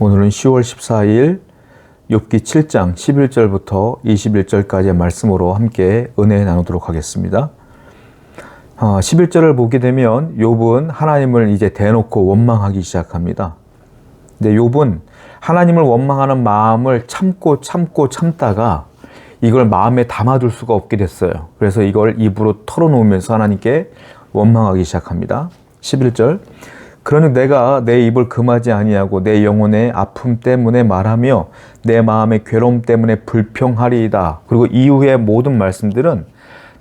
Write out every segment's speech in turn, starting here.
오늘은 10월 14일 욥기 7장 11절부터 21절까지의 말씀으로 함께 은혜 나누도록 하겠습니다. 11절을 보게 되면 욥은 하나님을 이제 대놓고 원망하기 시작합니다. 근데 욥은 하나님을 원망하는 마음을 참다가 이걸 마음에 담아둘 수가 없게 됐어요. 그래서 이걸 입으로 털어놓으면서 하나님께 원망하기 시작합니다. 11절 그러니 내가 내 입을 금하지 아니하고 내 영혼의 아픔 때문에 말하며 내 마음의 괴로움 때문에 불평하리이다. 그리고 이후의 모든 말씀들은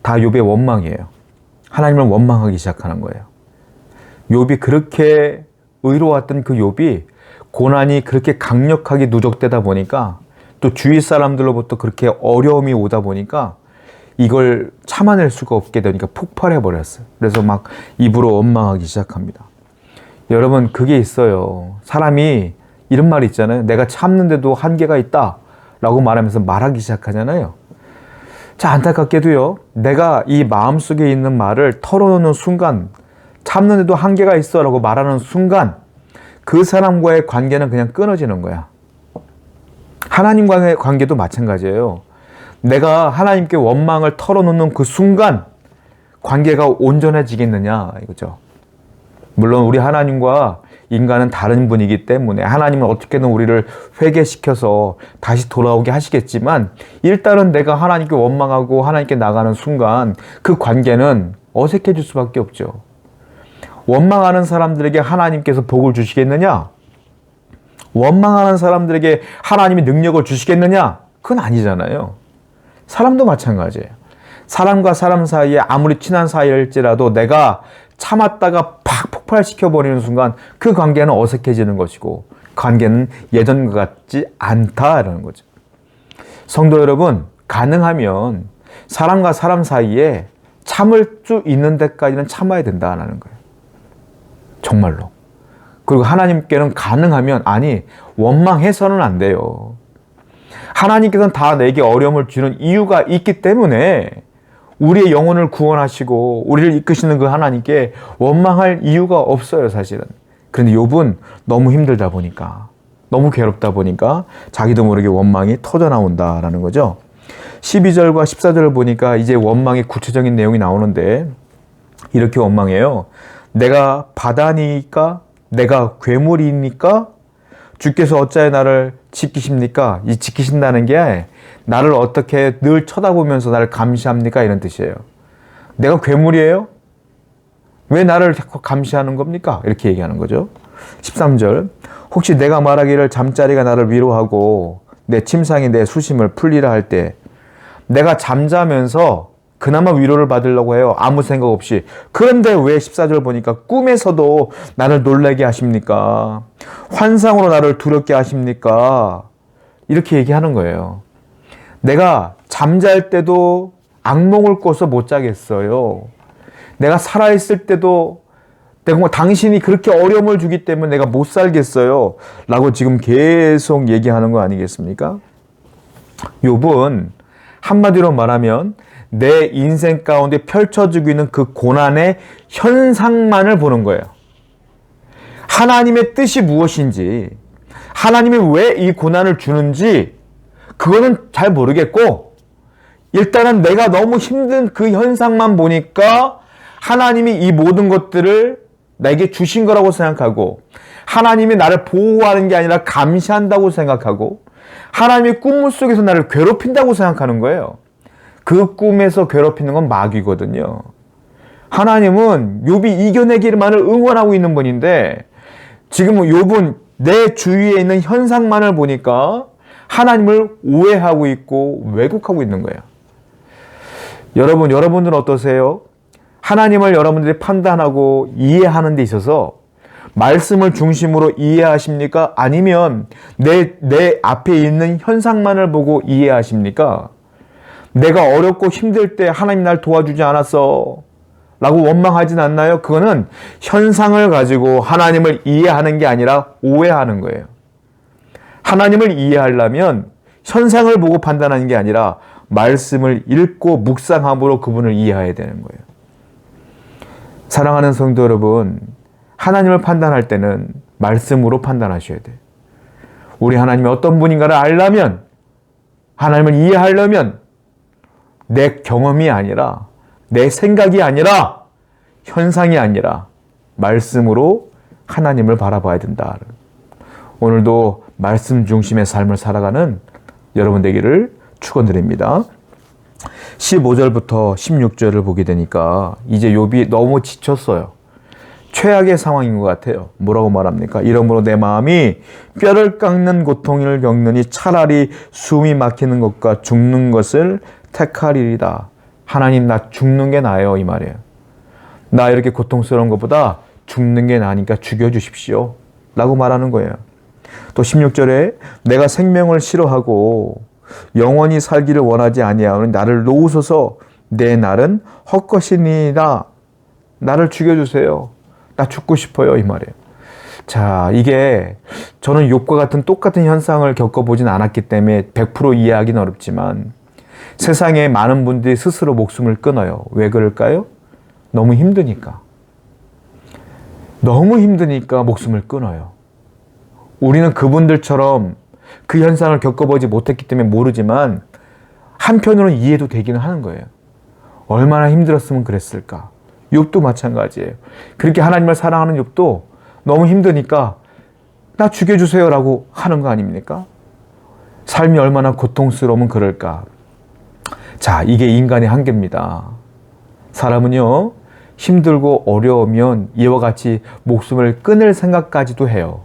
다 욥의 원망이에요. 하나님을 원망하기 시작하는 거예요. 욥이 그렇게 의로웠던 그 욥이 고난이 그렇게 강력하게 누적되다 보니까 또 주위 사람들로부터 그렇게 어려움이 오다 보니까 이걸 참아낼 수가 없게 되니까 폭발해 버렸어요. 그래서 막 입으로 원망하기 시작합니다. 여러분, 그게 있어요. 사람이 이런 말이 있잖아요. 내가 참는데도 한계가 있다 라고 말하면서 말하기 시작하잖아요. 자, 안타깝게도요, 내가 이 마음속에 있는 말을 털어놓는 순간, 참는데도 한계가 있어 라고 말하는 순간 그 사람과의 관계는 그냥 끊어지는 거야. 하나님과의 관계도 마찬가지예요. 내가 하나님께 원망을 털어놓는 그 순간 관계가 온전해지겠느냐 이거죠. 물론 우리 하나님과 인간은 다른 분이기 때문에 하나님은 어떻게든 우리를 회개시켜서 다시 돌아오게 하시겠지만 일단은 내가 하나님께 원망하고 하나님께 나가는 순간 그 관계는 어색해질 수밖에 없죠. 원망하는 사람들에게 하나님께서 복을 주시겠느냐? 원망하는 사람들에게 하나님이 능력을 주시겠느냐? 그건 아니잖아요. 사람도 마찬가지예요. 사람과 사람 사이에 아무리 친한 사이일지라도 내가 참았다가 팍 폭발시켜버리는 순간 그 관계는 어색해지는 것이고 관계는 예전과 같지 않다라는 거죠. 성도 여러분, 가능하면 사람과 사람 사이에 참을 수 있는 데까지는 참아야 된다는 거예요. 정말로. 그리고 하나님께는 가능하면 원망해서는 안 돼요. 하나님께서는 다 내게 어려움을 주는 이유가 있기 때문에 우리의 영혼을 구원하시고 우리를 이끄시는 그 하나님께 원망할 이유가 없어요, 사실은. 그런데 욥은 너무 힘들다 보니까, 너무 괴롭다 보니까 자기도 모르게 원망이 터져나온다라는 거죠. 12절과 14절을 보니까 이제 원망의 구체적인 내용이 나오는데 이렇게 원망해요. 내가 바다니까? 내가 괴물이니까? 주께서 어찌하여 나를 지키십니까? 이 지키신다는 게 나를 어떻게 늘 쳐다보면서 나를 감시합니까? 이런 뜻이에요. 내가 괴물이에요? 왜 나를 감시하는 겁니까? 이렇게 얘기하는 거죠. 13절 혹시 내가 말하기를 잠자리가 나를 위로하고 내 침상이 내 수심을 풀리라 할 때 내가 잠자면서 그나마 위로를 받으려고 해요. 아무 생각 없이. 그런데 왜 14절 보니까 꿈에서도 나를 놀라게 하십니까? 환상으로 나를 두렵게 하십니까? 이렇게 얘기하는 거예요. 내가 잠잘 때도 악몽을 꿔서 못 자겠어요. 내가 살아있을 때도 당신이 그렇게 어려움을 주기 때문에 내가 못 살겠어요. 라고 지금 계속 얘기하는 거 아니겠습니까? 욥은 한마디로 말하면 내 인생 가운데 펼쳐지고 있는 그 고난의 현상만을 보는 거예요. 하나님의 뜻이 무엇인지, 하나님이 왜 이 고난을 주는지 그거는 잘 모르겠고 일단은 내가 너무 힘든 그 현상만 보니까 하나님이 이 모든 것들을 내게 주신 거라고 생각하고 하나님이 나를 보호하는 게 아니라 감시한다고 생각하고 하나님의 꿈 속에서 나를 괴롭힌다고 생각하는 거예요. 그 꿈에서 괴롭히는 건 마귀거든요. 하나님은 욥이 이겨내기만을 응원하고 있는 분인데 지금 욥은 내 주위에 있는 현상만을 보니까 하나님을 오해하고 있고 왜곡하고 있는 거예요. 여러분들은 어떠세요? 하나님을 여러분들이 판단하고 이해하는 데 있어서 말씀을 중심으로 이해하십니까? 아니면 내 앞에 있는 현상만을 보고 이해하십니까? 내가 어렵고 힘들 때 하나님 날 도와주지 않았어 라고 원망하진 않나요? 그거는 현상을 가지고 하나님을 이해하는 게 아니라 오해하는 거예요. 하나님을 이해하려면 현상을 보고 판단하는 게 아니라 말씀을 읽고 묵상함으로 그분을 이해해야 되는 거예요. 사랑하는 성도 여러분, 하나님을 판단할 때는 말씀으로 판단하셔야 돼요. 우리 하나님이 어떤 분인가를 알려면, 하나님을 이해하려면 내 경험이 아니라, 내 생각이 아니라, 현상이 아니라 말씀으로 하나님을 바라봐야 된다. 오늘도 말씀 중심의 삶을 살아가는 여러분 되기를 축원드립니다. 15절부터 16절을 보게 되니까 이제 욥이 너무 지쳤어요. 최악의 상황인 것 같아요. 뭐라고 말합니까? 이러므로 내 마음이 뼈를 깎는 고통을 겪느니 차라리 숨이 막히는 것과 죽는 것을 택하리이다. 하나님, 나 죽는 게 나아요, 이 말이에요. 나 이렇게 고통스러운 것보다 죽는 게 나으니까 죽여주십시오 라고 말하는 거예요. 또 16절에 내가 생명을 싫어하고 영원히 살기를 원하지 아니하오니 나를 놓으소서. 내 날은 헛것이니라. 나를 죽여주세요. 나 죽고 싶어요, 이 말이에요. 자, 이게 저는 욥과 같은 똑같은 현상을 겪어보진 않았기 때문에 100% 이해하기는 어렵지만 세상에 많은 분들이 스스로 목숨을 끊어요. 왜 그럴까요? 너무 힘드니까. 너무 힘드니까 목숨을 끊어요. 우리는 그분들처럼 그 현상을 겪어보지 못했기 때문에 모르지만 한편으로는 이해도 되기는 하는 거예요. 얼마나 힘들었으면 그랬을까. 욥도 마찬가지예요. 그렇게 하나님을 사랑하는 욥도 너무 힘드니까 나 죽여주세요 라고 하는 거 아닙니까? 삶이 얼마나 고통스러우면 그럴까. 자, 이게 인간의 한계입니다. 사람은요, 힘들고 어려우면 이와 같이 목숨을 끊을 생각까지도 해요.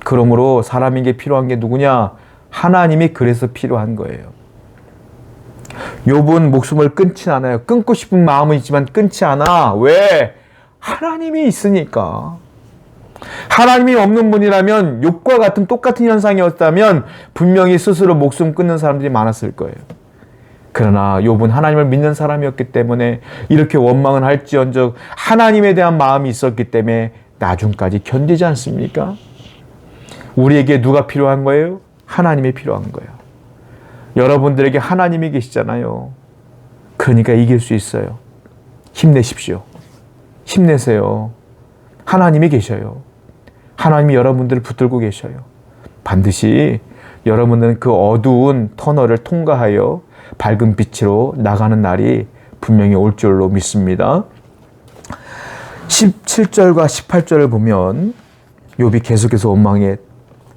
그러므로 사람에게 필요한 게 누구냐? 하나님이 그래서 필요한 거예요. 욥은 목숨을 끊지 않아요. 끊고 싶은 마음은 있지만 끊지 않아. 왜? 하나님이 있으니까. 하나님이 없는 분이라면, 욥과 같은 똑같은 현상이었다면 분명히 스스로 목숨 끊는 사람들이 많았을 거예요. 그러나 욥은 하나님을 믿는 사람이었기 때문에 이렇게 원망은 할지언정 하나님에 대한 마음이 있었기 때문에 나중까지 견디지 않습니까? 우리에게 누가 필요한 거예요? 하나님이 필요한 거예요. 여러분들에게 하나님이 계시잖아요. 그러니까 이길 수 있어요. 힘내십시오. 힘내세요. 하나님이 계셔요. 하나님이 여러분들을 붙들고 계셔요. 반드시 여러분들은 그 어두운 터널을 통과하여 밝은 빛으로 나가는 날이 분명히 올 줄로 믿습니다. 17절과 18절을 보면 욥이 계속해서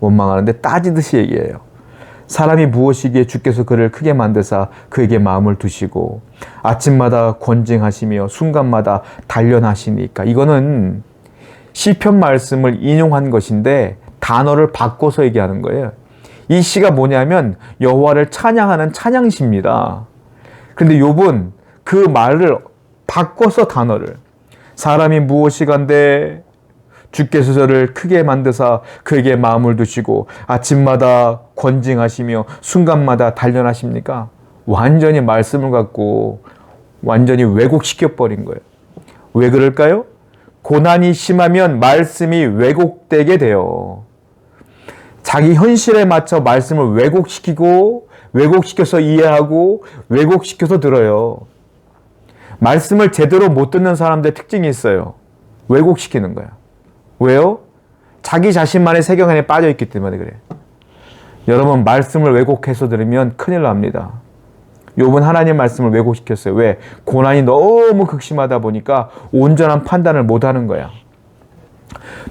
원망하는데 따지듯이 얘기해요. 사람이 무엇이기에 주께서 그를 크게 만드사 그에게 마음을 두시고 아침마다 권징하시며 순간마다 단련하시니까. 이거는 시편 말씀을 인용한 것인데 단어를 바꿔서 얘기하는 거예요. 이 시가 뭐냐면 여호와를 찬양하는 찬양시입니다. 그런데 욥은 그 말을 바꿔서 단어를, 사람이 무엇이간데 주께서 저를 크게 만드사 그에게 마음을 두시고 아침마다 권징하시며 순간마다 단련하십니까? 완전히 말씀을 갖고 완전히 왜곡시켜버린 거예요. 왜 그럴까요? 고난이 심하면 말씀이 왜곡되게 돼요. 자기 현실에 맞춰 말씀을 왜곡시키고 왜곡시켜서 이해하고 왜곡시켜서 들어요. 말씀을 제대로 못 듣는 사람들의 특징이 있어요. 왜곡시키는 거야. 왜요? 자기 자신만의 세경 안에 빠져있기 때문에 그래. 여러분, 말씀을 왜곡해서 들으면 큰일 납니다. 욥은 하나님 말씀을 왜곡시켰어요. 왜? 고난이 너무 극심하다 보니까 온전한 판단을 못하는 거야.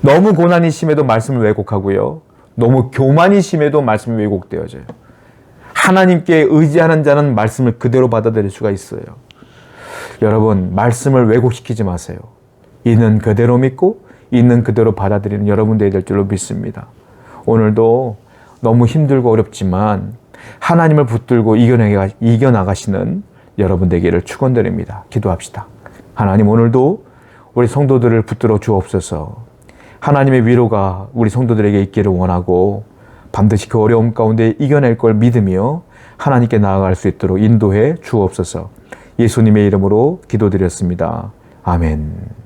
너무 고난이 심해도 말씀을 왜곡하고요. 너무 교만이 심해도 말씀이 왜곡되어져요. 하나님께 의지하는 자는 말씀을 그대로 받아들일 수가 있어요. 여러분, 말씀을 왜곡시키지 마세요. 있는 그대로 믿고 있는 그대로 받아들이는 여러분 되어야 될 줄로 믿습니다. 오늘도 너무 힘들고 어렵지만 하나님을 붙들고 이겨나가시는 여러분 되기를 축원드립니다. 기도합시다. 하나님, 오늘도 우리 성도들을 붙들어 주옵소서. 하나님의 위로가 우리 성도들에게 있기를 원하고 반드시 그 어려움 가운데 이겨낼 걸 믿으며 하나님께 나아갈 수 있도록 인도해 주옵소서. 예수님의 이름으로 기도드렸습니다. 아멘.